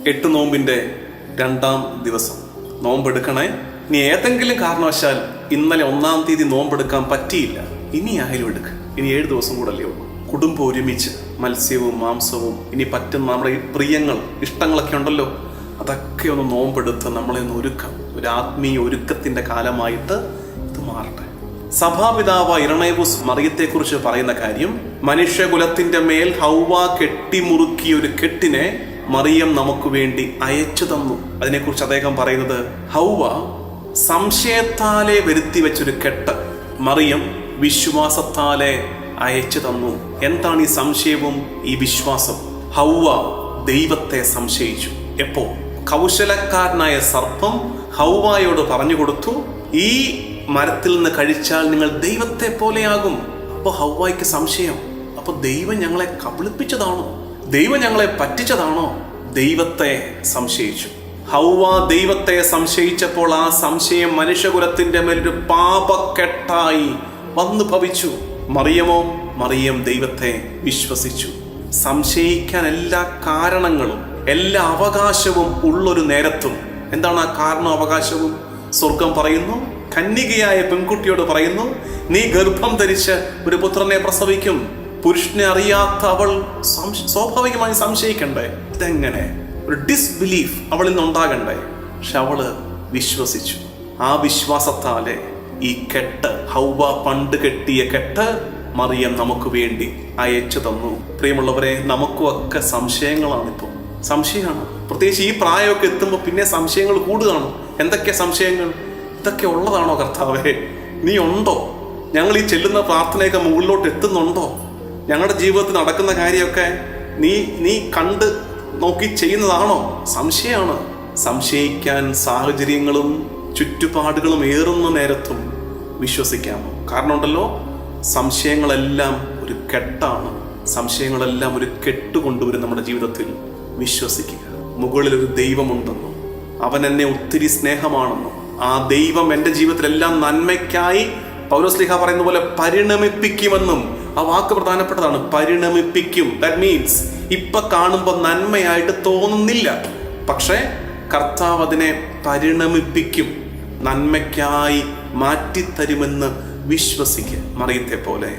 8 നോമ്പിൻ്റെ 2-ാം ദിവസം നോമ്പെടുക്കണേ. ഇനി ഏതെങ്കിലും കാരണവശാൽ ഇന്നലെ 1-ാം തീയതി നോമ്പെടുക്കാൻ പറ്റിയില്ല, ഇനി ആയാലും എടുക്കുക. ഇനി 7 ദിവസം കൂടല്ലേ ഉള്ളൂ. കുടുംബം ഒരുമിച്ച് മത്സ്യവും മാംസവും ഇനി പറ്റുന്ന നമ്മുടെ പ്രിയങ്ങൾ ഇഷ്ടങ്ങളൊക്കെ ഉണ്ടല്ലോ, അതൊക്കെ ഒന്ന് നോമ്പെടുത്ത് നമ്മളെ ഒന്ന് ഒരുക്കാം. ഒരു ആത്മീയ ഒരുക്കത്തിന്റെ കാലമായിട്ട് ഇത് മാറട്ടെ. സഭാപിതാവ് ഇരണേവൂസ് മറിയത്തെക്കുറിച്ച് പറയുന്ന കാര്യം, മനുഷ്യകുലത്തിന്റെ മേൽ ഹൗവ കെട്ടിമുറുക്കിയ ഒരു കെട്ടിനെ മറിയം നമുക്ക് വേണ്ടി അയച്ചു തന്നു. അതിനെക്കുറിച്ച് അദ്ദേഹം പറയുന്നത്, ഹൗവ സംശയത്താലെ വരുത്തി വെച്ചൊരു കെട്ട് മറിയം വിശ്വാസത്താലെ അയച്ചു തന്നു. എന്താണ് ഈ സംശയവും ഈ വിശ്വാസം? ഹൗവ ദൈവത്തെ സംശയിച്ചു. എപ്പോ? കൗശലക്കാരനായ സർപ്പം ഹൗവായോട് പറഞ്ഞു കൊടുത്തു, ഈ മരത്തിൽ നിന്ന് കഴിച്ചാൽ നിങ്ങൾ ദൈവത്തെ പോലെയാകും. അപ്പൊ ഹൗവായ്ക്ക് സംശയം, അപ്പൊ ദൈവം ഞങ്ങളെ കബളിപ്പിച്ചതാണോ, ദൈവം ഞങ്ങളെ പറ്റിച്ചതാണോ? ദൈവത്തെ സംശയിച്ചു. ഹൗവ ദൈവത്തെ സംശയിച്ചപ്പോൾ ആ സംശയം മനുഷ്യകുലത്തിന്റെ മേലൊരു പാപക്കെട്ടായി വന്നു ഭവിച്ചു. മറിയം ദൈവത്തെ വിശ്വസിച്ചു. സംശയിക്കാൻ എല്ലാ കാരണങ്ങളും എല്ലാ അവകാശവും ഉള്ളൊരു നേരത്തും, എന്താണ് ആ കാരണവും അവകാശവും? സ്വർഗം പറയുന്നു, കന്യകയായ പെൺകുട്ടിയോട് പറയുന്നു, നീ ഗർഭം ധരിച്ച് ഒരു പുത്രനെ പ്രസവിക്കും. പുരുഷനെ അറിയാത്ത അവൾ സ്വാഭാവികമായി സംശയിക്കണ്ടേ? ഇതെങ്ങനെ? ഒരു ഡിസ്ബിലീഫ് അവളിൽ നിന്നുണ്ടാകണ്ടേ? പക്ഷെ അവള് വിശ്വസിച്ചു. ആ വിശ്വാസത്താലെ ഈ കെട്ട്, ഹൗവ പണ്ട് കെട്ടിയ കെട്ട് മറിയം നമുക്ക് വേണ്ടി അയച്ചു തന്നു. പ്രിയമുള്ളവരെ, നമുക്കുമൊക്കെ സംശയങ്ങളാണിപ്പോൾ. സംശയമാണ്, പ്രത്യേകിച്ച് ഈ പ്രായമൊക്കെ എത്തുമ്പോൾ പിന്നെ സംശയങ്ങൾ കൂടുകയാണ്. എന്തൊക്കെ സംശയങ്ങൾ? ഇതൊക്കെ ഉള്ളതാണോ കർത്താവേ? നീ ഉണ്ടോ? ഞങ്ങൾ ഈ ചെല്ലുന്ന പ്രാർത്ഥനയൊക്കെ മുകളിലോട്ട് എത്തുന്നുണ്ടോ? ഞങ്ങളുടെ ജീവിതത്തിൽ നടക്കുന്ന കാര്യമൊക്കെ നീ കണ്ട് നോക്കി ചെയ്യുന്നതാണോ? സംശയമാണ്. സംശയിക്കാൻ സാഹചര്യങ്ങളും ചുറ്റുപാടുകളും ഏറുന്ന നേരത്തും വിശ്വസിക്കാമോ? കാരണം ഉണ്ടല്ലോ, സംശയങ്ങളെല്ലാം ഒരു കെട്ടാണ്. സംശയങ്ങളെല്ലാം ഒരു കെട്ട് കൊണ്ടുവരും നമ്മുടെ ജീവിതത്തിൽ. വിശ്വസിക്കുക, മുകളിലൊരു ദൈവമുണ്ടെന്നും അവൻ എന്നെ ഒത്തിരി സ്നേഹമാണെന്നും ആ ദൈവം എൻ്റെ ജീവിതത്തിലെല്ലാം നന്മയ്ക്കായി പൗലോസ്ലീഹ പറയുന്ന പോലെ പരിണമിപ്പിക്കുമെന്നും. ആ വാക്ക് പ്രധാനപ്പെട്ടതാണ്, പരിണമിപ്പിക്കും. ദാറ്റ് മീൻസ് ഇപ്പൊ കാണുമ്പോൾ നന്മയായിട്ട് തോന്നുന്നില്ല, പക്ഷെ കർത്താവ് അതിനെ പരിണമിപ്പിക്കും, നന്മയ്ക്കായി മാറ്റിത്തരുമെന്ന് വിശ്വസിക്കുക. മറിയത്തെ പോലെ